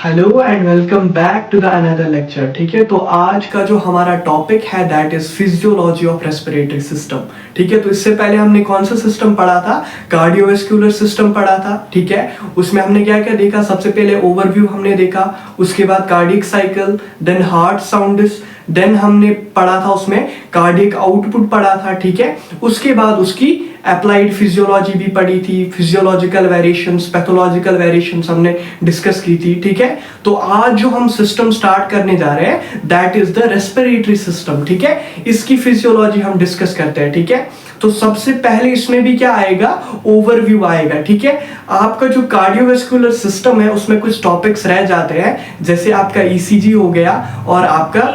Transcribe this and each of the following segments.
Hello and welcome back to the another lecture. ठीक है, तो आज का जो हमारा टॉपिक है that is physiology of respiratory system. ठीक है, तो इससे पहले हमने कौन सा सिस्टम पढ़ा था? कार्डियोवैस्कुलर सिस्टम पढ़ा था। ठीक है, उसमें हमने क्या क्या देखा? सबसे पहले ओवरव्यू हमने देखा, उसके बाद cardiac cycle, then heart sounds, then हमने पढ़ा था उसमें कार्डियक आउटपुट पढ़ा था। ठीक है, उसके बाद उसकी अप्लाइड फिजियोलॉजी भी पढ़ी थी, फिजियोलॉजिकल वेरिएशंस, पैथोलॉजिकल वेरिएशंस हमने डिस्कस की थी। ठीक है, तो आज जो हम सिस्टम स्टार्ट करने जा रहे हैं that is the respiratory system. ठीक है, इसकी फिजियोलॉजी हम डिस्कस करते हैं। ठीक है, तो सबसे पहले इसमें भी क्या आएगा? ओवरव्यू आएगा। ठीक है, आपका जो कार्डियोवैस्कुलर सिस्टम है उसमें कुछ टॉपिक्स रह जाते हैं, जैसे आपका ईसीजी हो गया और आपका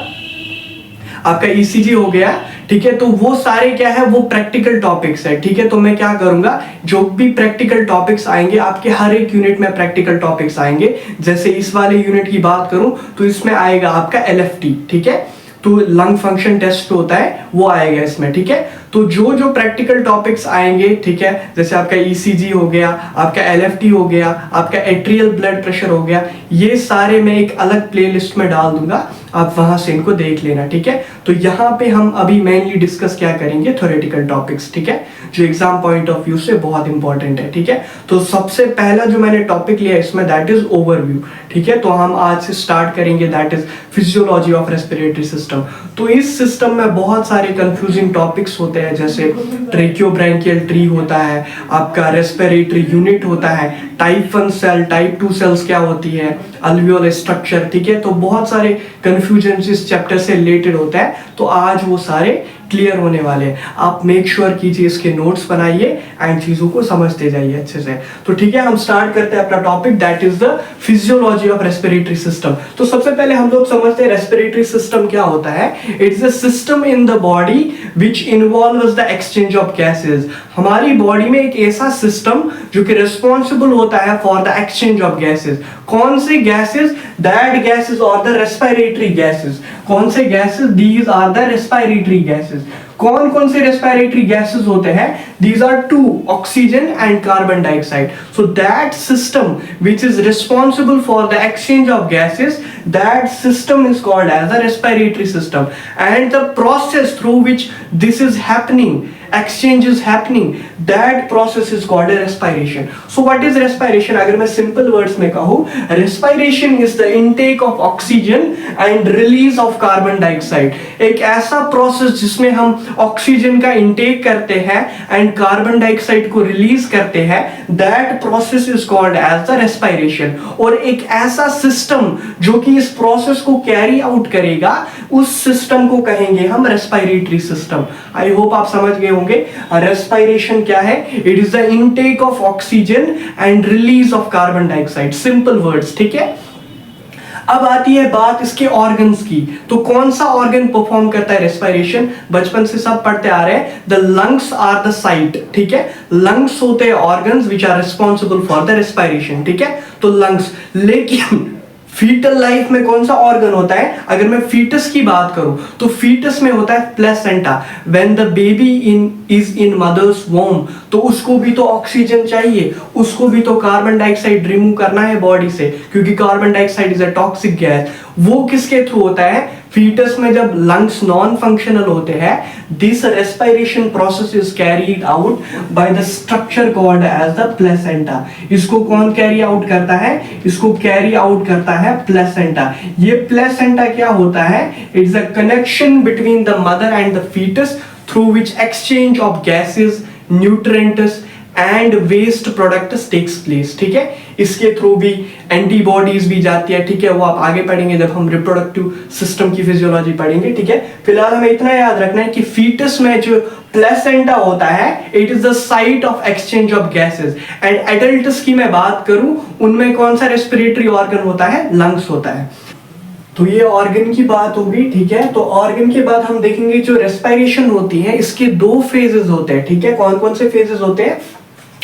ईसीजी हो गया। ठीक है, तो वो सारे क्या है? वो प्रैक्टिकल टॉपिक्स है। ठीक है, तो मैं क्या करूंगा, जो भी प्रैक्टिकल टॉपिक्स आएंगे आपके हर एक यूनिट में प्रैक्टिकल टॉपिक्स आएंगे। जैसे इस वाले यूनिट की बात करूं तो इसमें आएगा आपका एलएफटी। ठीक है, तो लंग फंक्शन टेस्ट होता है वो आएगा इसमें। ठीक है, तो जो जो प्रैक्टिकल टॉपिक्स आएंगे, ठीक है, जैसे आपका ईसीजी हो गया, आपका एलएफटी हो गया, आपका एट्रियल ब्लड प्रेशर हो गया, ये सारे मैं एक अलग प्लेलिस्ट में डाल दूंगा, आप वहां से इनको देख लेना। ठीक है, तो यहाँ पे हम अभी मेनली डिस्कस क्या करेंगे? Theoretical topics. ठीक है, जो एग्जाम पॉइंट ऑफ व्यू से बहुत इंपॉर्टेंट है। ठीक है, तो सबसे पहला जो मैंने टॉपिक लिया इसमें दैट इज ओवरव्यू। ठीक है, तो हम आज से स्टार्ट करेंगे that is physiology of respiratory system. तो इस सिस्टम में बहुत सारे कंफ्यूजिंग टॉपिक्स होते हैं, जैसे ट्रेकियोब्रैंकियल ट्री होता है, आपका रेस्पिरेटरी यूनिट होता है, टाइप 1 सेल, टाइप 2 सेल्स क्या होती है, अल्वियोल स्ट्रक्चर। ठीक है, तो बहुत सारे कंफ्यूजन इस चैप्टर से रिलेटेड होता है, तो आज वो सारे क्लियर होने वाले हैं। आप मेक श्योर कीजिए, इसके नोट्स बनाइए एंड चीजों को समझते जाइए अच्छे से। तो ठीक है, हम स्टार्ट करते हैं अपना topic that is the physiology of respiratory system. तो सबसे पहले हम लोग समझते हैं रेस्पिरेटरी सिस्टम क्या होता है। It is a system in the body which involves the exchange of gases. हमारी बॉडी में एक ऐसा सिस्टम जो कि रिस्पॉन्सिबल होता है for the exchange of gases. कौन से गैसेस? दैट गैसेस और द रेस्पिरेटरी गैसेस। कौन से gases? These are the respiratory gases. कौन कौन से रेस्पिरेटरी गैसेस होते हैं? These are two, oxygen and carbon dioxide. So that system which is responsible for the exchange of gases, that system is called as a respiratory system, and the process through which this is happening, exchange is happening, that process is called a respiration. So what is respiration? अगर मैं simple words में कहूँ, respiration is the intake of oxygen and release of carbon dioxide. एक ऐसा process जिसमें हम oxygen का intake करते हैं एंड कार्बन डाइऑक्साइड को रिलीज करते हैं, that process is called as the respiration. और एक ऐसा सिस्टम जो कि इस प्रोसेस को कैरी आउट करेगा, उस सिस्टम को कहेंगे हम रेस्पिरेटरी सिस्टम। आई होप आप समझ गए होंगे रेस्पिरेशन क्या है। It is the intake of oxygen and release of carbon dioxide, simple words. ठीक है, अब आती है बात इसके ऑर्गन्स की। तो कौन सा ऑर्गन परफॉर्म करता है रेस्पिरेशन? बचपन से सब पढ़ते आ रहे हैं, the lungs are the site. ठीक है, लंग्स होते हैं organs which are responsible for the respiration. ठीक है, तो लंग्स। लेकिन फीटल लाइफ में कौन सा ऑर्गन होता है? अगर मैं फीटस की बात करूं तो फीटस में होता है placenta. When the baby is in mother's womb, तो उसको भी तो ऑक्सीजन चाहिए, उसको भी तो कार्बन डाइऑक्साइड रिमूव करना है बॉडी से, क्योंकि carbon dioxide is a toxic gas. वो किसके थ्रू होता है? फीटस में जब लंग्स नॉन फंक्शनल होते हैं, this respiration process is carried out by the structure called as the placenta. इसको कौन कैरी आउट करता है? इसको कैरी आउट करता है प्लेसेंटा। ये प्लेसेंटा क्या होता है? It's a connection between the mother and the foetus through which exchange of gases, nutrients and waste products takes place. ठीक है, इसके थ्रू भी एंटीबॉडीज भी जाती है। ठीक है, वो आप आगे पढ़ेंगे जब हम रिप्रोडक्टिव सिस्टम की फिजियोलॉजी पढ़ेंगे। ठीक है, फिलहाल हमें इतना याद रखना है कि फीटस में जो प्लेसेंटा होता है, it is the site of exchange of gases. And adults की मैं बात करूं, उनमें कौन सा रेस्पिरेटरी ऑर्गन होता है? लंग्स होता है। तो ये ऑर्गन की बात होगी। ठीक है, तो ऑर्गन के बाद हम देखेंगे जो रेस्पिरेशन होती है, इसके दो फेजेस होते हैं। ठीक है, कौन कौन से फेजेस होते हैं?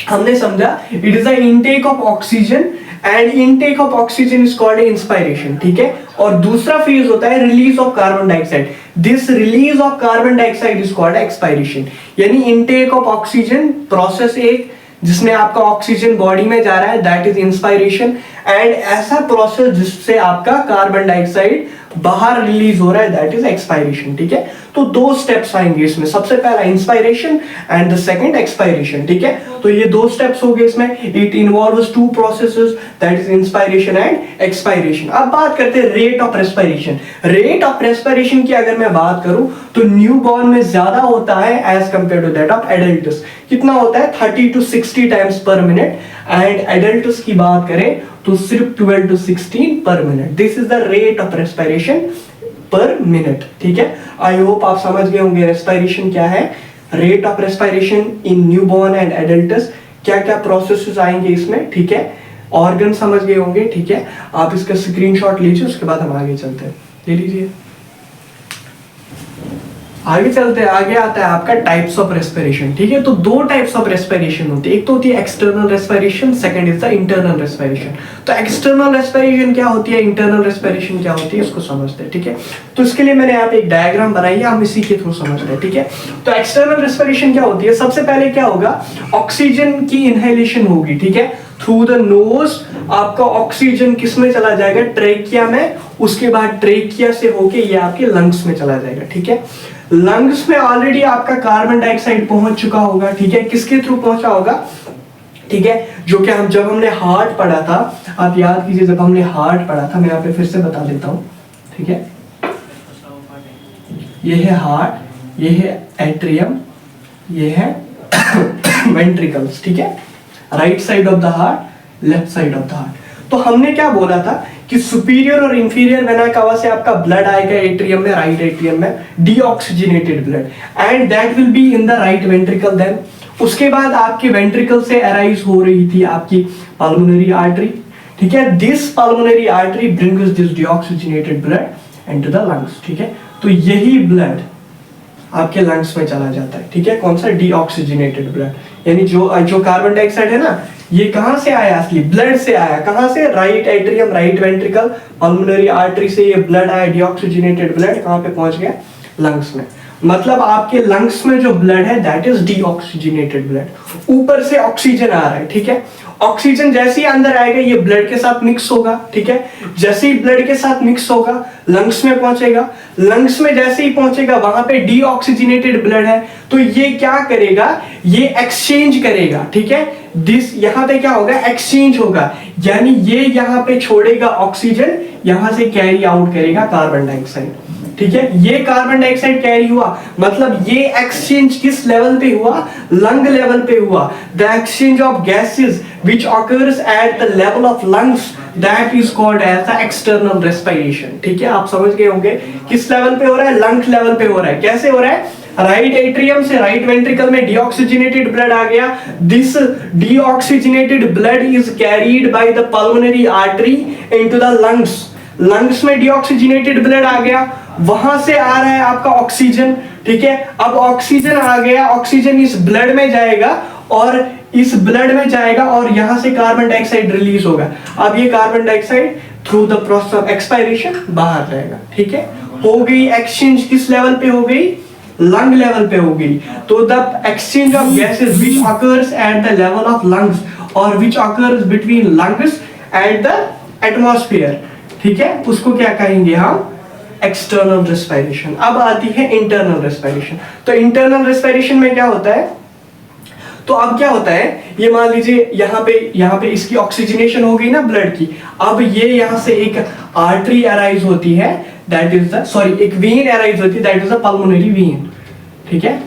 हमने समझा it is the intake of oxygen and intake of oxygen is called inspiration. ठीक है, और दूसरा फेज होता है release of carbon dioxide. This release of carbon dioxide is called expiration. यानी इनटेक ऑफ ऑक्सीजन प्रोसेस एक, जिसमें आपका ऑक्सीजन बॉडी में जा रहा है, दैट इज इंस्पायरेशन। एंड ऐसा प्रोसेस जिससे आपका कार्बन डाइऑक्साइड बाहर रिलीज हो रहा है, दैट इज एक्सपायरेशन। ठीक है, तो दो स्टेप्स आएंगे इसमें, सबसे पहला inspiration and the second expiration. ठीक है, तो ये दो स्टेप्स हो गए इसमें। It involves two processes, that is inspiration and expiration. अब बात करते हैं rate of respiration. Rate of respiration की अगर मैं बात करूं तो न्यू बॉर्न में ज्यादा होता है as compare to that of adults. कितना होता है? 30 to 60 times per minute. And adults की बात करें तो सिर्फ 12 to 16 per minute. This is the rate of respiration per minute. ठीक है, आई होप आप समझ गए होंगे रेस्पिरेशन क्या है, rate of respiration in newborn and adults, क्या क्या प्रोसेसेस आएंगे इसमें। ठीक है, ऑर्गन समझ गए होंगे। ठीक है, आप इसका स्क्रीनशॉट लीजिए, उसके बाद हम आगे चलते हैं। ले लीजिए, आगे चलते हैं। आगे आता है आपका टाइप्स ऑफ रेस्पिरेशन। ठीक है, तो दो टाइप्स ऑफ रेस्पिरेशन होती है, एक तो होती है external respiration, second is the internal respiration. तो एक्सटर्नल रेस्पिरेशन क्या होती है, इंटरनल रेस्पिरेशन क्या होती है, इसको समझते हैं। ठीक है, तो इसके लिए मैंने यहाँ पे एक डायग्राम बनाई है, हम इसी के थ्रू समझते हैं। ठीक है, तो एक्सटर्नल रेस्पिरेशन क्या होती है, सबसे पहले क्या होगा, ऑक्सीजन की इनहेलेशन होगी। ठीक है, थ्रू द नोज आपका ऑक्सीजन किस में चला जाएगा, ट्रेकिया में, उसके बाद ट्रेकिया से होके ये आपके लंग्स में चला जाएगा। ठीक है, लंग्स में ऑलरेडी आपका कार्बन डाइऑक्साइड पहुंच चुका होगा। ठीक है, किसके थ्रू पहुंचा होगा, ठीक है, जो कि हम जब हमने हार्ट पढ़ा था, आप याद कीजिए जब हमने हार्ट पढ़ा था, मैं यहाँ पे फिर से बता देता हूं। ठीक है, ये है हार्ट, ये है एट्रियम, ये है वेंट्रिकल्स। ठीक है, right side of the heart, left side of the heart. तो हमने क्या बोला था कि सुपीरियर और इंफीरियर वेना कावा से आपका ब्लड आएगा एट्रियम में, राइट एट्रियम में, deoxygenated blood, and that will be in the right ventricle. Then उसके बाद आपके वेंट्रिकल से अराइज हो रही थी आपकी पल्मोनरी आर्टरी। ठीक है, this pulmonary artery brings this deoxygenated blood into the lungs. ठीक है, तो यही ब्लड आपके लंग्स में चला जाता है। ठीक है, कौन सा, डीऑक्सीजनेटेड ब्लड, यानी जो कार्बन डाइऑक्साइड है ना, ये कहां से आया, असली ब्लड से आया। कहां से, right atrium, right ventricle, pulmonary artery से ये ब्लड आया, डीऑक्सीजनेटेड ब्लड कहां पे पहुंच गया, लंग्स में। मतलब आपके लंग्स में जो ब्लड है दैट इज डीऑक्सीजनेटेड ब्लड। ऊपर से ऑक्सीजन आ रहा है। ठीक है, ऑक्सीजन जैसे ही अंदर आएगा ये ब्लड के साथ मिक्स होगा। ठीक है, जैसे ही ब्लड के साथ मिक्स होगा लंग्स में पहुंचेगा। लंग्स में जैसे ही पहुंचेगा वहां पे डीऑक्सीजनेटेड ब्लड है, तो ये क्या करेगा, ये एक्सचेंज करेगा। ठीक है, दिस यहां पे क्या होगा, एक्सचेंज होगा, यानी ये यहां पे छोड़ेगा ऑक्सीजन, यहां से कैरी आउट करेगा कार्बन डाइऑक्साइड। ठीक है, ये कार्बन डाइऑक्साइड कैरी हुआ, मतलब ये एक्सचेंज किस लेवल पे हुआ, लंग लेवल पे हुआ। The exchange of gases which occurs at the level of lungs that is called as the external respiration. ठीक है, आप समझ गए होंगे किस लेवल पे हो रहा है, लंग लेवल पे हो रहा है। कैसे हो रहा है, राइट एट्रियम से राइट वेंट्रिकल में डीऑक्सीजनेटेड ब्लड आ गया। This deoxygenated blood is carried by the pulmonary artery into the lungs. Lungs में डीऑक्सीजनेटेड ब्लड आ गया, वहां से आ रहा है आपका ऑक्सीजन। ठीक है, अब ऑक्सीजन आ गया, ऑक्सीजन इस ब्लड में जाएगा और इस ब्लड में जाएगा और यहां से कार्बन डाइऑक्साइड रिलीज होगा। अब ये carbon dioxide through the process of expiration बाहर जाएगा। ठीक है, हो गई एक्सचेंज, किस लेवल पे हो गई, लंग लेवल पे हो गई। तो the exchange of gases which occurs at the level of lungs or which occurs between lungs at the atmosphere. ठीक है, उसको क्या कहेंगे हम, एक्सटर्नल रेस्पिरेशन। अब आती है इंटरनल रेस्पिरेशन। तो इंटरनल रेस्पिरेशन में क्या होता है, तो अब क्या होता है, ये मान लीजिए यहाँ पे इसकी ऑक्सीजनेशन हो गई ना ब्लड की। अब ये यहाँ से एक आर्टरी अराइज होती है, दैट इज द एक वेन अराइज होती है, that is the pulmonary vein. ठीक है,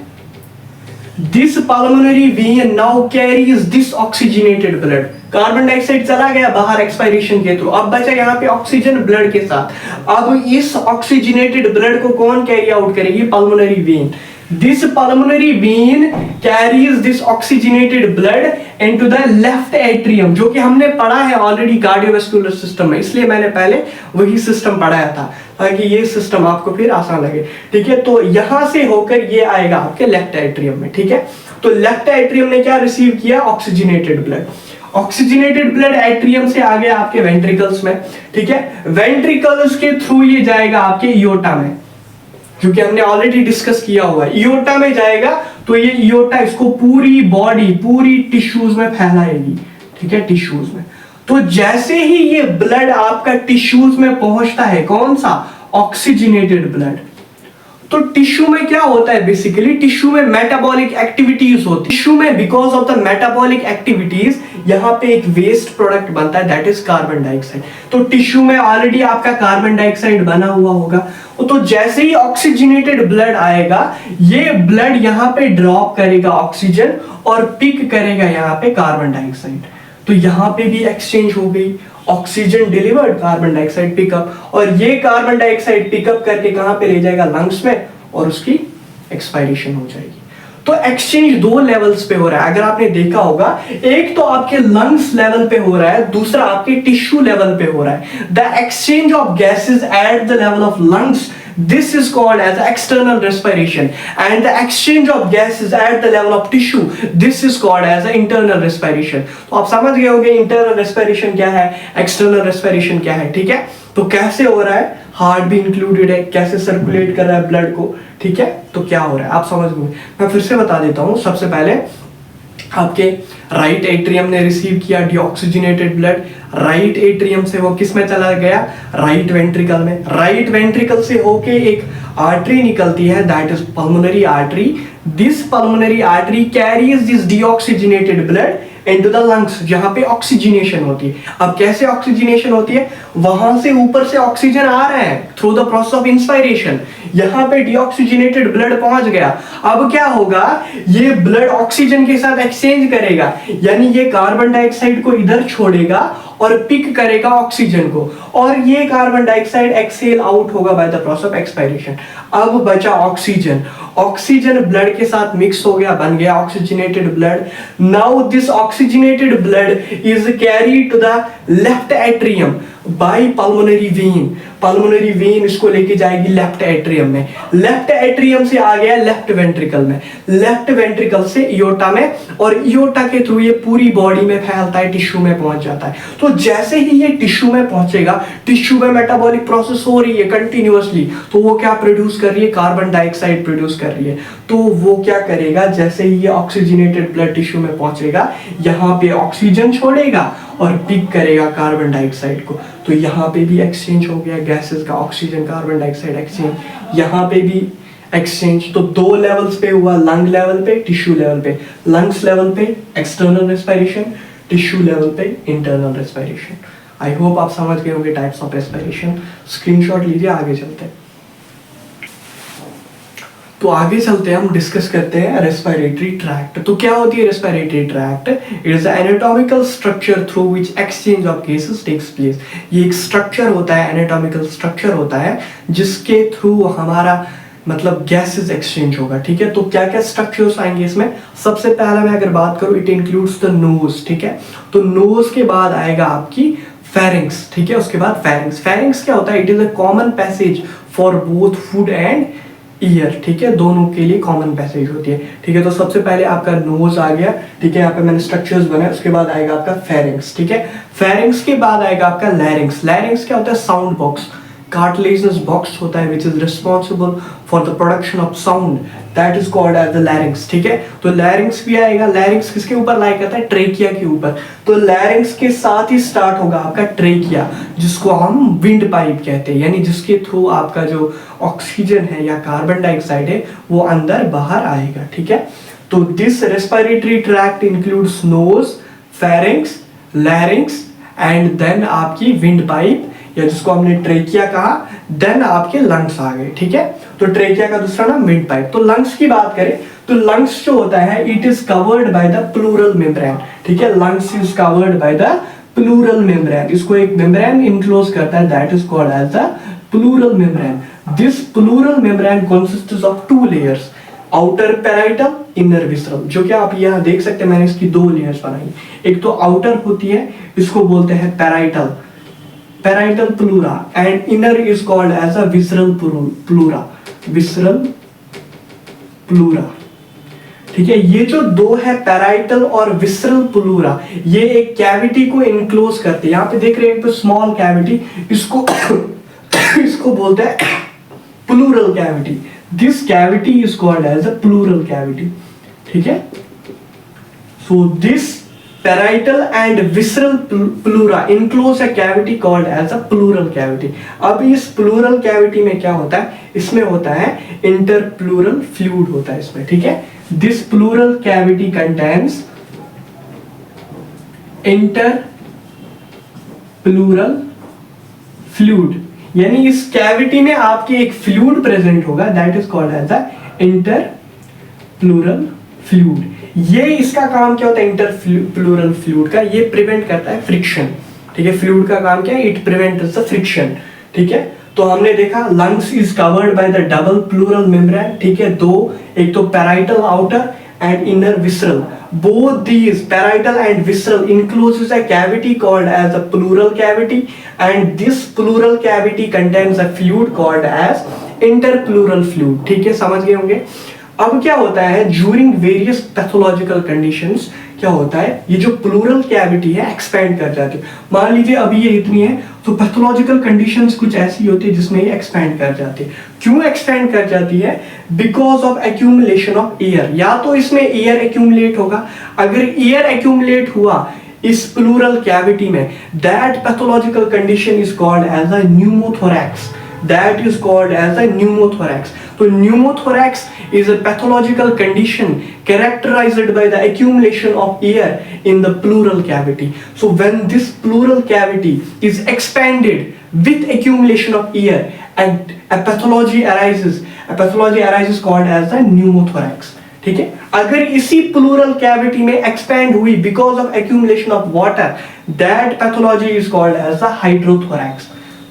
this pulmonary vein now carries this oxygenated blood. Carbon dioxide चला गया बाहर एक्सपायरेशन के थ्रू, अब बचा यहाँ पे ऑक्सीजन ब्लड के साथ। अब इस ऑक्सीजनेटेड ब्लड को कौन कैरी आउट करेगी, pulmonary vein. This pulmonary vein carries this oxygenated blood into the left atrium, जो कि हमने पढ़ा है ऑलरेडी कार्डियोवैस्कुलर सिस्टम में, इसलिए मैंने पहले वही सिस्टम पढ़ाया था ताकि ये सिस्टम आपको फिर आसान लगे। ठीक है, तो यहां से होकर ये आएगा आपके लेफ्ट एट्रियम में। ठीक है, तो लेफ्ट एट्रियम ने क्या रिसीव किया, oxygenated blood. Oxygenated blood atrium से आ गया आपके वेंट्रिकल्स में। ठीक है, वेंट्रिकल्स के थ्रू ये जाएगा आपके इयोटा में, क्योंकि हमने ऑलरेडी डिस्कस किया हुआ है। इयोटा में जाएगा तो ये इयोटा इसको पूरी बॉडी, पूरी टिश्यूज में फैलाएगी, ठीक है, टिश्यूज में। तो जैसे ही ये ब्लड आपका टिश्यूज में पहुंचता है, कौन सा, ऑक्सीजनेटेड ब्लड, तो टिश्यू में क्या होता है, बेसिकली टिश्यू में मेटाबॉलिक एक्टिविटीज होती है। टिश्यू में because of the metabolic activities यहां पे एक वेस्ट प्रोडक्ट बनता है, दैट इज कार्बन डाइऑक्साइड। तो टिश्यू में ऑलरेडी आपका कार्बन डाइऑक्साइड बना हुआ होगा, तो जैसे ही ऑक्सीजनेटेड ब्लड आएगा, ये ब्लड यहां पे ड्रॉप करेगा ऑक्सीजन और पिक करेगा यहां पे कार्बन डाइऑक्साइड। तो यहां पे भी एक्सचेंज हो गई, oxygen delivered, carbon dioxide pickup, और ये कार्बन डाइऑक्साइड पिकअप करके कहां पे ले जाएगा, लंग्स में, और उसकी एक्सपायरेशन हो जाएगी। तो एक्सचेंज दो लेवल्स पे हो रहा है, अगर आपने देखा होगा, एक तो आपके लंग्स लेवल पे हो रहा है, दूसरा आपके टिश्यू लेवल पे हो रहा है। The exchange of gases at the level of lungs, this is called as external respiration, and the exchange of gases at the level of tissue, this is called as internal respiration। तो आप समझ गए होंगे internal respiration क्या है, external respiration क्या है, ठीक है। तो कैसे हो रहा है, हार्ट भी इंक्लूडेड है, कैसे सर्कुलेट कर रहा है ब्लड को, ठीक है, तो क्या हो रहा है आप समझ गए। मैं फिर से बता देता हूं, सबसे पहले आपके राइट एट्रियम ने रिसीव किया डीऑक्सीजनेटेड ब्लड, राइट एट्रियम से वो किस में चला गया, राइट वेंट्रिकल में, राइट वेंट्रिकल से होके एक आर्टरी निकलती है, that is pulmonary artery. This pulmonary artery carries this deoxygenated blood into the lungs, जहां पे ऑक्सीजनेशन होती है। अब कैसे ऑक्सीजनेशन होती है, वहां से ऊपर से ऑक्सीजन आ रहा है through the process of inspiration, यहां पे डीऑक्सीजनेटेड ब्लड पहुंच गया। अब क्या होगा, ये ब्लड ऑक्सीजन के साथ एक्सचेंज करेगा, यानी ये कार्बन डाइऑक्साइड को इधर छोड़ेगा और पिक करेगा ऑक्सीजन को, और ये कार्बन डाइऑक्साइड एक्सेल आउट होगा by the process of expiration. अब बचा ऑक्सीजन, ऑक्सीजन ब्लड के साथ मिक्स हो गया, बन गया oxygenated blood. Now this oxygenated blood is carried to the left atrium by pulmonary vein. Pulmonary vein इसको लेके जाएगी लेफ्ट एट्रियम में, लेफ्ट एट्रियम से आ गया लेफ्ट वेंट्रिकल में, लेफ्ट वेंट्रिकल से इयोटा में, और इयोटा के थ्रू ये पूरी बॉडी में फैलता है, टिश्यू में पहुंच जाता है। तो जैसे ही ये टिश्यू में पहुंचेगा, टिश्यू में मेटाबॉलिक प्रोसेस हो रही है कंटिन्यूअसली, तो वो क्या प्रोड्यूस कर रही है, कार्बन डाइऑक्साइड प्रोड्यूस कर रही है। तो वो क्या करेगा, जैसे ही ये ऑक्सीजनेटेड ब्लड टिश्यू में पहुंचेगा, यहाँ पे ऑक्सीजन छोड़ेगा और पिक करेगा कार्बन डाइऑक्साइड को। तो यहाँ पे भी एक्सचेंज हो गया गैसेस का, ऑक्सीजन कार्बन डाइऑक्साइड एक्सचेंज, यहाँ पे भी एक्सचेंज। तो दो लेवल्स पे हुआ, लंग लेवल पे, टिश्यू लेवल पे। लंग्स लेवल पे एक्सटर्नल रेस्पिरेशन, टिश्यू लेवल पे इंटरनल रेस्पिरेशन। आई होप आप समझ गए होंगे टाइप्स ऑफ रेस्पिरेशन। स्क्रीनशॉट लीजिए, आगे चलते हैं। तो आगे चलते हैं, हम डिस्कस करते हैं रेस्पिरेटरी ट्रैक्ट। तो क्या होती है respiratory tract, it is anatomical structure through which exchange of gases takes place. ये एक स्ट्रक्चर होता है, एनाटॉमिकल स्ट्रक्चर होता है, जिसके थ्रू हमारा मतलब गैसेस एक्सचेंज होगा, ठीक है। तो क्या क्या स्ट्रक्चर्स आएंगे इसमें, सबसे पहला मैं अगर बात करूं, इट इंक्लूड्स द नोज, ठीक है। तो नोज के बाद आएगा आपकी फेरिंग्स, ठीक है, उसके बाद फेरिंग्स। फेरिंग्स क्या होता है, it is a common passage for both food and year, ठीक है, दोनों के लिए कॉमन पैसेज होती है, ठीक है। तो सबसे पहले आपका नोज आ गया, ठीक है, यहाँ पे मैंने स्ट्रक्चर्स बनाए, उसके बाद आएगा आपका फेरिंग्स, ठीक है। फेरिंग्स के बाद आएगा आपका लैरिंग्स। लैरिंग्स क्या होता है, साउंड बॉक्स, कार्टिलेजिनस बॉक्स होता है which is responsible for the production of sound, that is called as the larynx, ठीक है। तो larynx भी आएगा, larynx किसके ऊपर लाई करता है, ट्रेकिया के ऊपर। तो larynx के साथ ही स्टार्ट होगा आपका ट्रेकिया, जिसको हम विंड पाइप कहते हैं, यानी जिसके थ्रू आपका जो ऑक्सीजन है या कार्बन डाइऑक्साइड है वो अंदर बाहर आएगा, ठीक है। तो this respiratory tract includes nose, pharynx, larynx and then आपकी विंड पाइप, या जिसको हमने ट्रेकिया कहा, देन आपके लंग्स आ गए, ठीक है। तो ट्रेकिया का दूसरा नाम विंड पाइप। तो लंग्स की बात करें तो लंग्स जो होता है, it is covered by the pleural membrane, ठीक है। Lungs is covered by the pleural membrane, इसको एक मेम्ब्रेन इनक्लोज करता है, that is called as the pleural membrane. This pleural membrane consists of two layers, outer parietal, inner visceral, जो कि आप यहाँ देख सकते हैं, मैंने इसकी दो लेयर्स बनाई। एक तो आउटर होती है, इसको बोलते हैं parietal, parietal pleura, and inner is called as a visceral pleura, visceral pleura, ठीक है। ये जो दो है पैराइटल और विसरल प्लूरा, ये एक कैविटी को इनक्लोज करते हैं। यहाँ पे देख रहे हैं स्मॉल कैविटी, इसको इसको बोलते हैं pleural cavity. This cavity is called as a pleural cavity, ठीक है। So this parietal and visceral pleura enclose a cavity called as a pleural cavity। अब इस pleural cavity में क्या होता है, इसमें होता है interpleural fluid होता है इसमें, ठीक है। This pleural cavity contains interpleural fluid, यानी इस कैविटी में आपके एक फ्लूइड प्रेजेंट होगा, that is called as the interpleural fluid. ये इसका काम क्या होता है इंटरप्लूरल फ्लूइड का, ये प्रिवेंट करता है फ्रिक्शन, ठीक है। फ्लूइड का काम क्या है, इट प्रिवेंट्स द फ्रिक्शन, ठीक है। तो हमने देखा lungs is covered by the double plural membrane, ठीक है। दो, एक तो parietal outer and inner visceral, both these parietal and visceral encloses a cavity called as a pleural cavity, and this pleural cavity contains a fluid called as interpleural fluid, ठीक है, समझ गए होंगे। अब क्या होता है, ड्यूरिंग वेरियस पैथोलॉजिकल कंडीशंस क्या होता है, ये जो प्लूरल कैविटी है एक्सपैंड कर जाती है। मान लीजिए अभी ये इतनी है, तो पैथोलॉजिकल कंडीशंस कुछ ऐसी होती है जिसमें ये एक्सपैंड कर जाती है। क्यों एक्सपैंड कर जाती है, because of accumulation of air, या तो इसमें एयर एक्यूमुलेट होगा। अगर एयर एक्यूमुलेट हुआ इस प्लूरल कैविटी में, that pathological condition is called as a pneumothorax, that is called as a pneumothorax। तो pneumothorax is a pathological condition characterized by the accumulation of air in the pleural cavity। So when this pleural cavity is expanded with accumulation of air and a pathology arises called as a pneumothorax, ठीक है। अगर इसी pleural cavity में expand हुई because of accumulation of water, that pathology is called as a hydrothorax.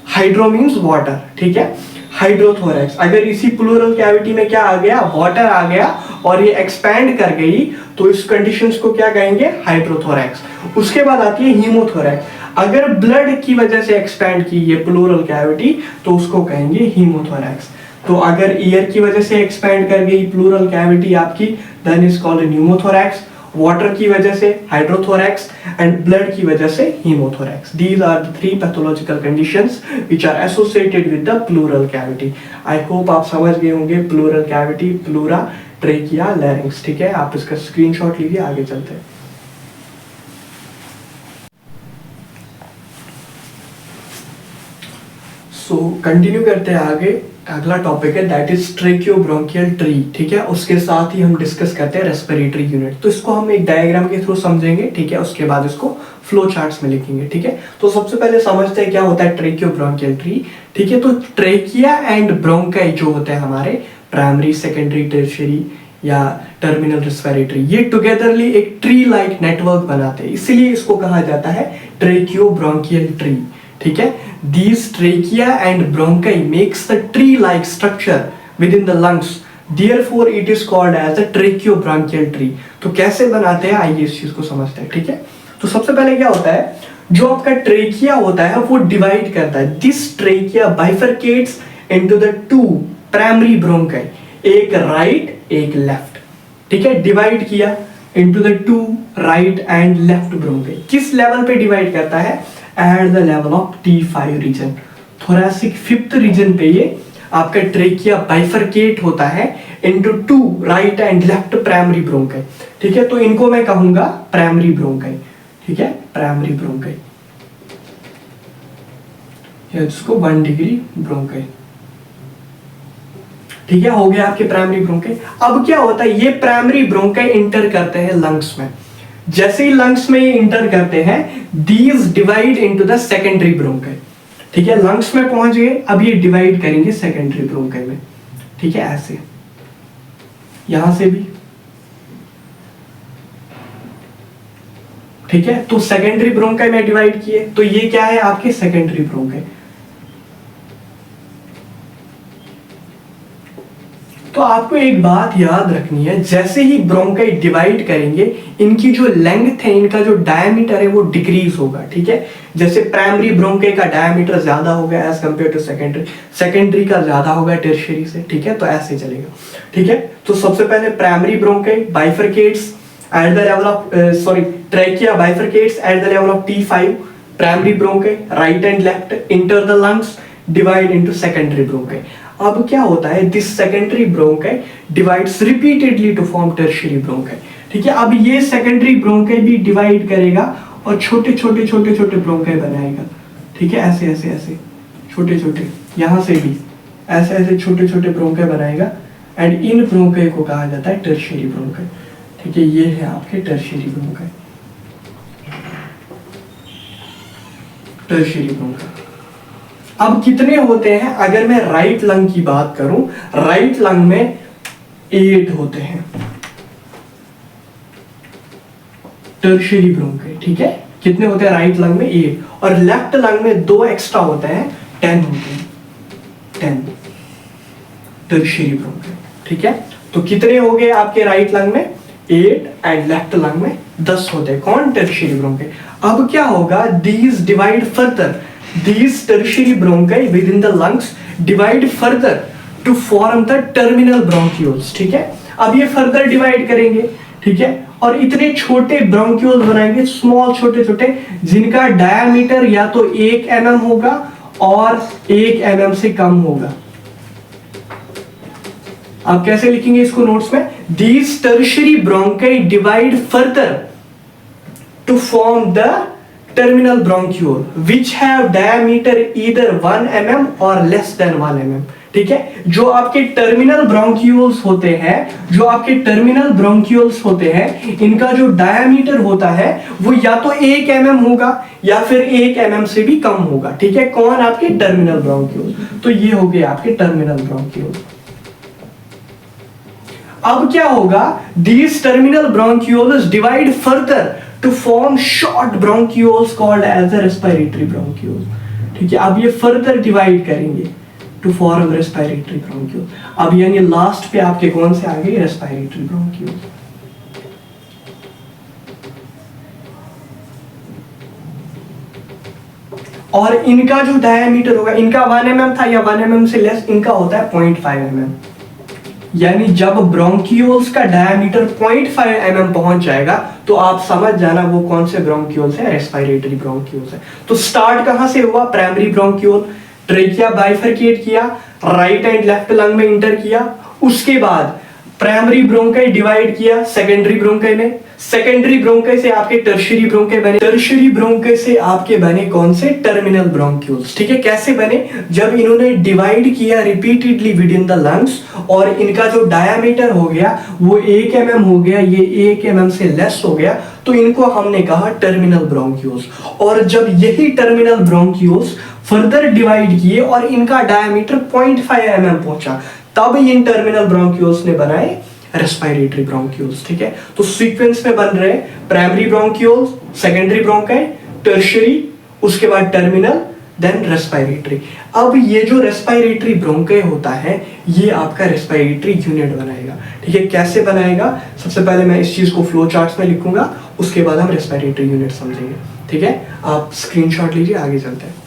Hydro means water, ठीक है, hydrothorax. अगर इसी प्लूरल कैविटी में क्या आ गया, वाटर आ गया और ये एक्सपैंड कर गई, तो इस कंडीशंस को क्या कहेंगे, हाइड्रोथोरैक्स। उसके बाद आती है हीमोथोरैक्स। अगर ब्लड की वजह से एक्सपैंड की ये प्लूरल कैविटी, तो उसको कहेंगे हीमोथोरैक्स। तो अगर एयर की वजह से एक्सपैंड कर गई प्लूरल कैविटी आपकी, then is called pneumothorax. Water की वजह से हाइड्रोथोरैक्स एंड ब्लड की वजह से haemothorax. These are the three pathological conditions which are associated with the pleural cavity. I hope आप समझ गए होंगे pleural cavity, pleura, trachea, larynx, ठीक है। आप इसका स्क्रीनशॉट लीजिए, आगे चलते हैं। सो कंटिन्यू करते हैं आगे। अगला टॉपिक है दैट इज ट्रेकियोब्रोंकियल ट्री, ठीक है। उसके साथ ही हम डिस्कस करते हैं रेस्पिरेटरी यूनिट। तो इसको हम एक डायग्राम के थ्रू समझेंगे, ठीक है। उसके बाद इसको फ्लो चार्ट्स में लिखेंगे, ठीक है। तो सबसे पहले समझते हैं क्या होता है ट्रेकियोब्रोंकियल ट्री, ठीक है। तो ट्रेकिया एंड ब्रोंकाई जो होते हैं हमारे प्राइमरी, सेकेंडरी, टर्शियरी या टर्मिनल रेस्पिरेटरी, ये टुगेदरली एक ट्री लाइक नेटवर्क बनाते हैं, इसलिए इसको कहा जाता है ट्रेकियोब्रोंकियल ट्री, ठीक है। These trachea and bronchi makes the tree-like structure within the lungs. Therefore, it is called as a tracheobronchial tree। तो कैसे बनाते हैं, आइए इस चीज को समझते हैं, ठीक है। तो सबसे पहले क्या होता है, जो आपका ट्रेकिया होता है वो डिवाइड करता है। This trachea bifurcates into the two primary bronchi, एक राइट एक लेफ्ट, ठीक है। डिवाइड किया into the two right and left bronchi। किस लेवल पे डिवाइड करता है, at the level of T5 region, thoracic fifth region पे ये आपका ट्रेकिया बाइफरकेट होता है into two right and left primary bronchi, ठीक है। तो इनको मैं कहूंगा प्राइमरी ब्रोंकाई, ठीक है, प्राइमरी ब्रोंकाई, इसको 1 डिग्री ब्रोंकाई, ठीक है। हो गया आपके प्राइमरी ब्रोंकाई। अब क्या होता है, ये प्राइमरी ब्रोंकाई इंटर करते हैं लंग्स में। जैसे ही लंग्स में ये इंटर करते हैं, these divide into the secondary bronchi, ठीक है। लंग्स में पहुंच गए, अब ये डिवाइड करेंगे सेकेंडरी ब्रोंकाई में, ठीक है। ऐसे यहां से भी, ठीक है। तो सेकेंडरी ब्रोंकाई में डिवाइड किए, तो ये क्या है आपके सेकेंडरी ब्रोंकाई। तो आपको एक बात याद रखनी है, जैसे ही ब्रोंकाई डिवाइड करेंगे, इनकी जो लेंथ है, इनका जो डायमीटर है वो डिक्रीज होगा, ठीक है। जैसे प्राइमरी ब्रोंकाई का डायमीटर ज्यादा होगा as compare to secondary, secondary का ज्यादा होगा टर्शियरी से, ठीक है। तो ऐसे चलेगा, ठीक है। तो सबसे पहले primary bronchi bifurcates at the level of trachea bifurcates at the level of T5 primary bronchi, right and left enter the lungs, divide into secondary bronchi. अब क्या होता है, this secondary bronchi divides repeatedly to form tertiary bronchi, ठीक है। अब ये secondary bronchi भी divide करेगा और छोटे छोटे छोटे छोटे ब्रोंकाई बनाएगा, ठीक है, ऐसे ऐसे ऐसे छोटे छोटे, यहां से भी ऐसे ऐसे छोटे छोटे ब्रोंकाई बनाएगा, एंड इन ब्रोंकाई को कहा जाता है टर्शियरी ब्रोंकाई, ठीक है। ये है आपके टर्शियरी ब्रोंकाई, टर्शियरी ब्रोंकाई। अब कितने होते हैं, अगर मैं राइट लंग की बात करूं, राइट लंग में 8 होते हैं टर्शियरी ब्रोंकाई, ठीक है। कितने होते हैं राइट लंग में? 8, और लेफ्ट लंग में 2 एक्स्ट्रा होते हैं, 10 होते हैं, 10 टर्शियरी ब्रोंकाई, ठीक है। तो कितने हो गए आपके राइट लंग में? 8, एंड लेफ्ट लंग में 10 होते हैं, कौन? Tertiary bronchi. अब क्या होगा, these divide further, these tertiary bronchi within the lungs divide further to form the terminal bronchioles, ठीक है। अब ये फर्दर डिवाइड करेंगे, ठीक है, और इतने छोटे ब्रोंक्यूल्स बनाएंगे, स्मॉल छोटे छोटे, जिनका डायमीटर या तो 1 mm होगा और 1 mm से कम होगा। आप कैसे लिखेंगे इसको नोट्स में? These tertiary bronchi divide further to form the terminal bronchiole which have diameter either 1 mm or less than 1 mm, ठीक है। जो आपके टर्मिनल ब्रोंक्यूल्स होते हैं, जो आपके टर्मिनल ब्रोंक्यूल्स होते हैं, इनका जो डायमीटर होता है वो या तो 1 mm होगा या फिर 1 mm से भी कम होगा, ठीक है। कौन? आपके टर्मिनल ब्रोंक्यूल। तो ये हो गए आपके टर्मिनल ब्रोंक्यूल। अब क्या होगा, these terminal bronchioles divide further to form short bronchioles called as the respiratory bronchioles, ठीक है। अब ये फर्दर डिवाइड करेंगे टू फॉर्म रेस्पिरेटरी ब्रोंक्यूल। अब यानी लास्ट पे आपके कौन से आ गए? Respiratory bronchiole. और इनका जो डायमीटर होगा, इनका 1 mm था या 1 mm से लेस, इनका होता है 0.5 mm। यानी जब ब्रोंक्यूल्स का डायमीटर 0.5 mm पहुंच जाएगा तो आप समझ जाना वो कौन से ब्रोंक्यूल्स है? रेस्पिरेटरी ब्रोंक्यूल्स है। तो स्टार्ट कहां से हुआ? प्राइमरी ब्रोंक्यूल, ट्रेकिया बाइफरकेट किया, राइट एंड लेफ्ट लंग में इंटर किया, उसके बाद प्राइमरी ब्रोंकाई डिवाइड किया सेकेंडरी ब्रोंकाई में, सेकेंडरी ब्रोंकाई से आपके टर्शियरी ब्रोंकाई बने, टर्शियरी ब्रोंकाई से आपके बने कौन से? टर्मिनल ब्रोंक्यूल्स, ठीक है। कैसे बने? जब इन्होंने डिवाइड किया repeatedly with in the lungs और इनका जो डायमीटर हो गया वो 1 mm हो गया, ये 1 mm से लेस हो गया, तो इनको हमने कहा टर्मिनल ब्रोंक्यूल्स। और जब यही टर्मिनल ब्रोंक्यूल्स फर्दर डिवाइड किए और इनका डायमीटर 0.5 mm पहुंचा, तब इन टर्मिनल ब्रोंक्यूल्स ने बनाए रेस्पिरेटरी ब्रोंक्यूल्स, ठीक है। तो सीक्वेंस में बन रहे primary bronchioles, secondary bronchi, tertiary, उसके बाद टर्मिनल, देन रेस्पिरेटरी। अब ये जो रेस्पिरेटरी ब्रोंकाई होता है ये आपका रेस्पिरेटरी यूनिट बनाएगा, ठीक है। कैसे बनाएगा? सबसे पहले मैं इस चीज को फ्लो चार्ट्स में लिखूंगा, उसके बाद हम रेस्पिरेटरी यूनिट समझेंगे, ठीक है। आप स्क्रीनशॉट लीजिए, आगे चलते हैं।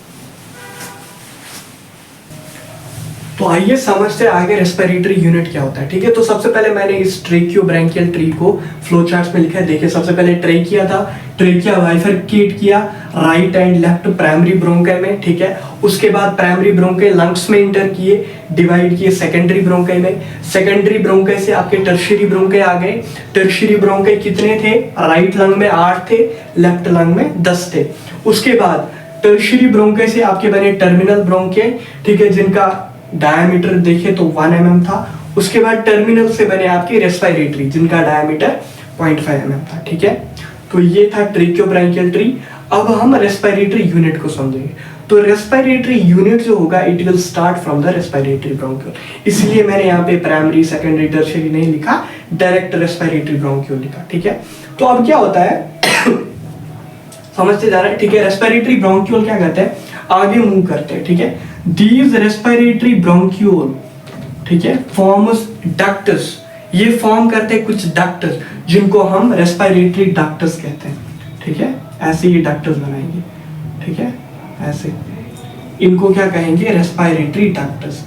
तो आइए समझते हैं आगे रेस्पिरेटरी यूनिट क्या होता है, ठीक है। तो सबसे पहले मैंने इस ट्रेकियोब्रैंकियल ट्री को फ्लो चार्ट्स में लिखा है। देखिए सबसे पहले ट्रेकिया था, ट्रेकिया बाइफरकेट किया right and left primary bronchi में, ठीक है। उसके बाद प्राइमरी ब्रोंकाई लंग्स में इंटर किए, डिवाइड किए सेकेंडरी ब्रोंकाई में, सेकेंडरी ब्रोंकाई से आपके टर्शियरी ब्रोंकाई आ गए। टर्शियरी ब्रोंकाई कितने थे? राइट लंग में 8 थे, लेफ्ट लंग में 10 थे। उसके बाद टर्शियरी ब्रोंकाई से आपके बने टर्मिनल ब्रोंकाई, ठीक है, जिनका डायमीटर देखे तो 1 mm था। उसके बाद टर्मिनल से बने आपके रेस्पिरेटरी, जिनका डायमीटर 0.5 mm था, ठीक है। तो ये था ट्रेकियोब्रैंकियल ट्री। अब हम रेस्पिरेटरी यूनिट को समझेंगे। तो रेस्पिरेटरी यूनिट जो होगा it will start from the respiratory bronchiole, इसलिए मैंने यहाँ पे प्राइमरी सेकेंडरी टर्शियरी नहीं लिखा, डायरेक्ट रेस्पिरेटरी ब्रोंक्यूल लिखा, ठीक है। तो अब क्या होता है समझते जा रहे हैं, ठीक है। रेस्पिरेटरी ब्रोंक्यूल क्या कहते हैं? आगे मूव करते हैं, ठीक है। These respiratory bronchiole, ठीक है, forms ductus, ये फॉर्म करते हैं कुछ डक्टस जिनको हम रेस्पिरेटरी डक्टस कहते हैं, ठीक है। ऐसे ये डक्टस बनाएंगे, ठीक है, ऐसे इनको क्या कहेंगे? Respiratory ductus.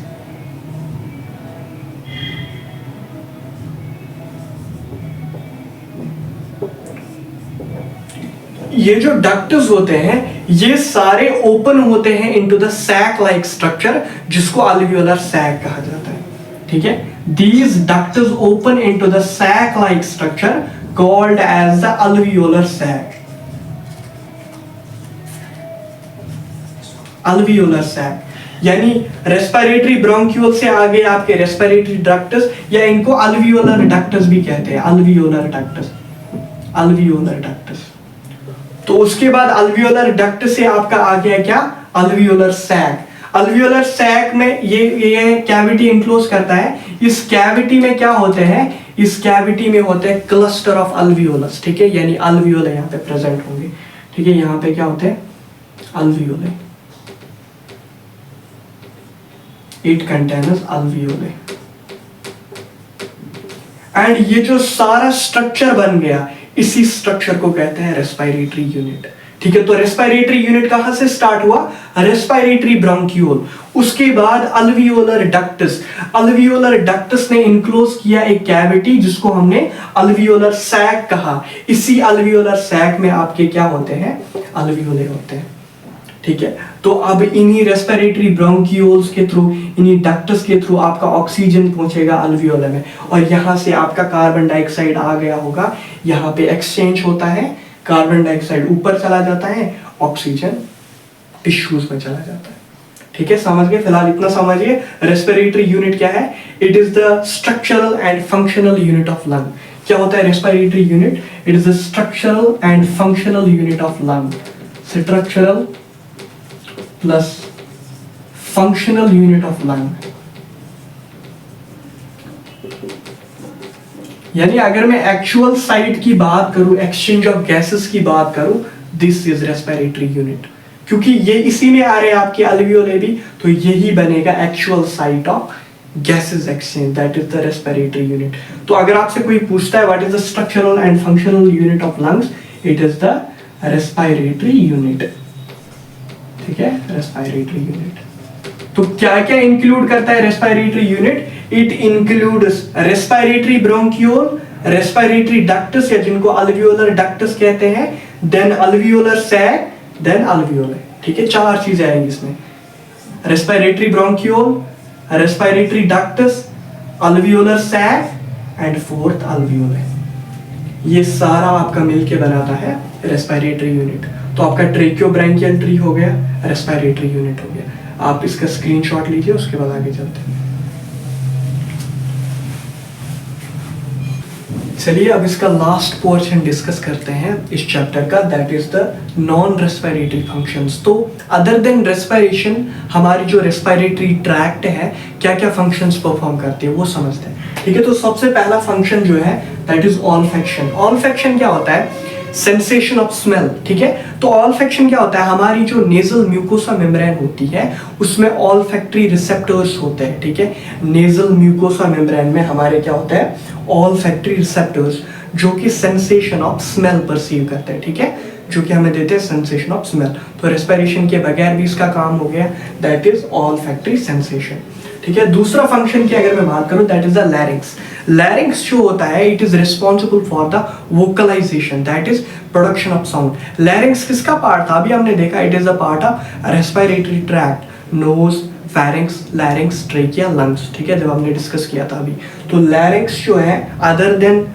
ये जो डक्ट्स होते हैं ये सारे ओपन होते हैं into the sac like structure जिसको अल्वियोलर सैक कहा जाता है, ठीक है। These ducts open into the sac-like structure called as the alveolar sac. Alveolar sac यानी रेस्पिरेटरी ब्रोंक्यूल से आगे आपके रेस्पिरेटरी डक्ट्स या इनको अल्वियोलर डक्ट्स भी कहते हैं, अल्वियोलर डक्ट्स, अल्वियोलर डक्ट्स। तो उसके बाद अल्वियोलर डक्ट से आपका आ गया क्या, अल्वियोलर सैक। अल्वियोलर सैक में ये कैविटी इनक्लोज करता है। इस कैविटी में क्या होते हैं, इस कैविटी में होते हैं क्लस्टर ऑफ अल्वियोलस, ठीक है, यानी अल्वियोले यहाँ पे प्रेजेंट होंगे, ठीक है। यहाँ पे क्या होते हैं, अल्वियोले, इट कंटेन्स अल्वियोले। एंड ये जो सारा स्ट्रक्चर बन गया, इसी स्ट्रक्चर को कहते हैं रेस्पिरेटरी यूनिट, ठीक है। तो रेस्पिरेटरी यूनिट कहां से स्टार्ट हुआ, रेस्पिरेटरी ब्रोंक्यूल, उसके बाद अल्वियोलर डक्ट्स। अल्वियोलर डक्ट्स ने इनक्लोज किया एक कैविटी जिसको हमने अल्वियोलर सैक कहा। इसी अल्वियोलर सैक में आपके क्या होते हैं, अल्वियोले होते हैं, ठीक है। तो अब इन्हीं रेस्पिरेटरी ब्रोंक्यूल्स के थ्रू, इन्हीं डक्ट्स के थ्रू आपका ऑक्सीजन पहुंचेगा अल्वियोले में, और यहां से आपका कार्बन डाइऑक्साइड आ गया होगा, यहां पे एक्सचेंज होता है, कार्बन डाइऑक्साइड ऊपर चला जाता है, ऑक्सीजन टिश्यूज में चला जाता है, ठीक है। समझ गए, फिलहाल इतना समझिए। रेस्पिरेटरी यूनिट क्या है, it is the structural and functional unit of lung. क्या होता है respiratory unit, it is the structural and functional unit of lung. Structural plus functional unit of lung, यानी अगर मैं एक्चुअल साइट की बात करूं, एक्सचेंज ऑफ गैसेस की बात करूं, दिस इज रेस्पिरेटरी यूनिट। क्योंकि ये इसी में आ रहे हैं आपके अल्वियोले भी, तो यही बनेगा actual site of gases exchange, that is the respiratory unit. तो अगर आपसे कोई पूछता है what is the structural and functional unit of lungs, it is the respiratory unit, ठीक है, रेस्पिरेटरी यूनिट। तो क्या क्या इंक्लूड करता है respiratory unit, it includes respiratory bronchiole, respiratory ducts या जिनको अल्वियोलर डक्ट्स कहते हैं, then alveolar sac, then alveoli, ठीक है। चार चीजें आएंगी इसमें, respiratory bronchiole, respiratory ducts, alveolar sac and fourth alveoli. ये सारा आपका मिलके बनाता है रेस्पिरेटरी यूनिट। तो आपका ट्रेकियोब्रैंकियल ट्री हो गया, रेस्पिरेटरी यूनिट हो गया। आप इसका स्क्रीनशॉट लीजिए, उसके बाद आगे चलते हैं। चलिए अब इसका लास्ट पोर्शन डिस्कस करते हैं इस चैप्टर का, that is the non respiratory functions. तो अदर देन रेस्पिरेशन हमारी जो रेस्पिरेटरी ट्रैक्ट है क्या क्या फंक्शंस परफॉर्म करती है वो समझते हैं, ठीक है। तो सबसे पहला फंक्शन जो है दैट इज ऑल्फैक्शन। ऑल्फैक्शन क्या होता है, सेंसेशन ऑफ स्मेल, ठीक है। तो ऑल्फैक्शन क्या होता है, हमारी जो नेजल म्यूकोसा मेम्ब्रेन होती है उसमें ऑल्फैक्टरी रिसेप्टर्स होते हैं, ठीक है। नेजल म्यूकोसा मेम्ब्रेन में हमारे क्या होता है, ऑल्फैक्टरी रिसेप्टर्स, जो कि सेंसेशन ऑफ स्मेल परसीव करते हैं, ठीक है, जो कि हमें देते हैं सेंसेशन ऑफ स्मेल। तो रेस्पिरेशन के बगैर भी इसका काम हो गया, दैट इज ऑल्फैक्टरी सेंसेशन, ठीक है। दूसरा फंक्शन की अगर मैं बात करूं, that is the larynx. Larynx जो होता है it is responsible for the vocalization, that is production of sound. Larynx किसका पार्ट था, अभी हमने देखा it is a part of respiratory tract, nose, pharynx, larynx, trachea, lungs, ठीक है, जब हमने डिस्कस किया था अभी। तो लैरिंक्स जो है अदर देन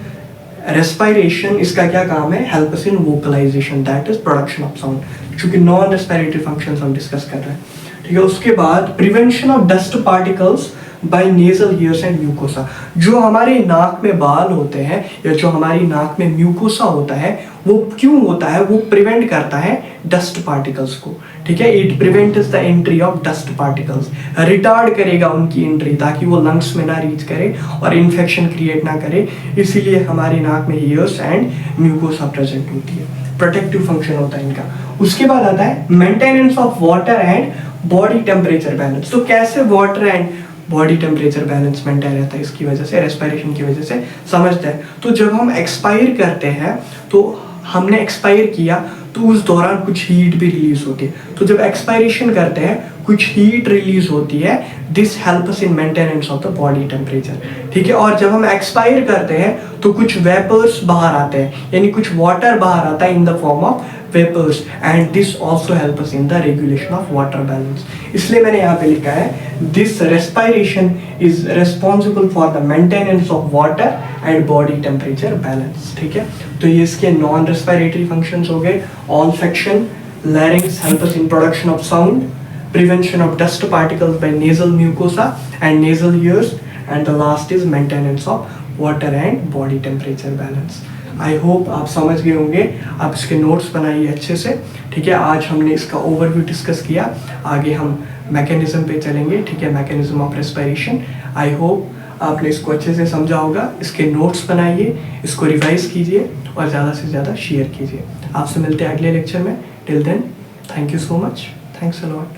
रेस्पिरेशन, इसका क्या काम है, help us in vocalization, that is production of sound. चूंकि नॉन रेस्पिरेटरी फंक्शंस हम डिस्कस कर रहे हैं, ठीक है। उसके बाद prevention of dust particles by nasal hairs and mucosa. जो हमारे नाक में बाल होते हैं या जो हमारी नाक में म्यूकोसा होता है वो क्यों होता है, वो प्रिवेंट करता है डस्ट पार्टिकल्स को, ठीक है। It prevents the entry of dust particles, retard करेगा उनकी एंट्री ताकि वो लंग्स में ना रीच करे और इन्फेक्शन क्रिएट ना करे, इसीलिए हमारी नाक में हेयर्स एंड म्यूकोसा प्रेजेंट होती है, प्रोटेक्टिव फंक्शन होता है इनका। उसके बाद आता है maintenance of water and body temperature balance. तो कैसे water and body temperature balance maintain रहता है, इसकी वजह से, रेस्पिरेशन की वजह से, समझते हैं। तो जब हम एक्सपायर करते हैं, तो हमने एक्सपायर किया तो उस दौरान कुछ हीट भी रिलीज होती है। तो जब एक्सपायरेशन करते हैं कुछ हीट रिलीज होती है, this helps in maintenance of the body temperature, ठीक है। और जब हम एक्सपायर करते हैं तो कुछ वेपर्स बाहर आते हैं, यानी कुछ वाटर बाहर आता है in the form of vapours, and this also helps in the regulation of water balance. इसलिए मैंने यहाँ पे लिखा है this respiration is responsible for the maintenance of water and body temperature balance, ठीक है। तो ये इसके नॉन रेस्पिरेटरी फंक्शंस हो गए। Olfaction, larynx help us in production of sound, prevention of dust particles by nasal mucosa and nasal ears, and the last is maintenance of water and body temperature balance. I hope आप समझ गए होंगे, आप इसके notes बनाइए अच्छे से, ठीक है। आज हमने इसका ओवरव्यू डिस्कस किया, आगे हम मैकेनिज्म पे चलेंगे, ठीक है, mechanism of respiration. I hope आपने इसको अच्छे से समझा होगा। इसके नोट्स बनाइए, इसको रिवाइज कीजिए और ज़्यादा से ज़्यादा शेयर कीजिए। आपसे मिलते हैं अगले लेक्चर में। Till then, thank you so much. Thanks a lot.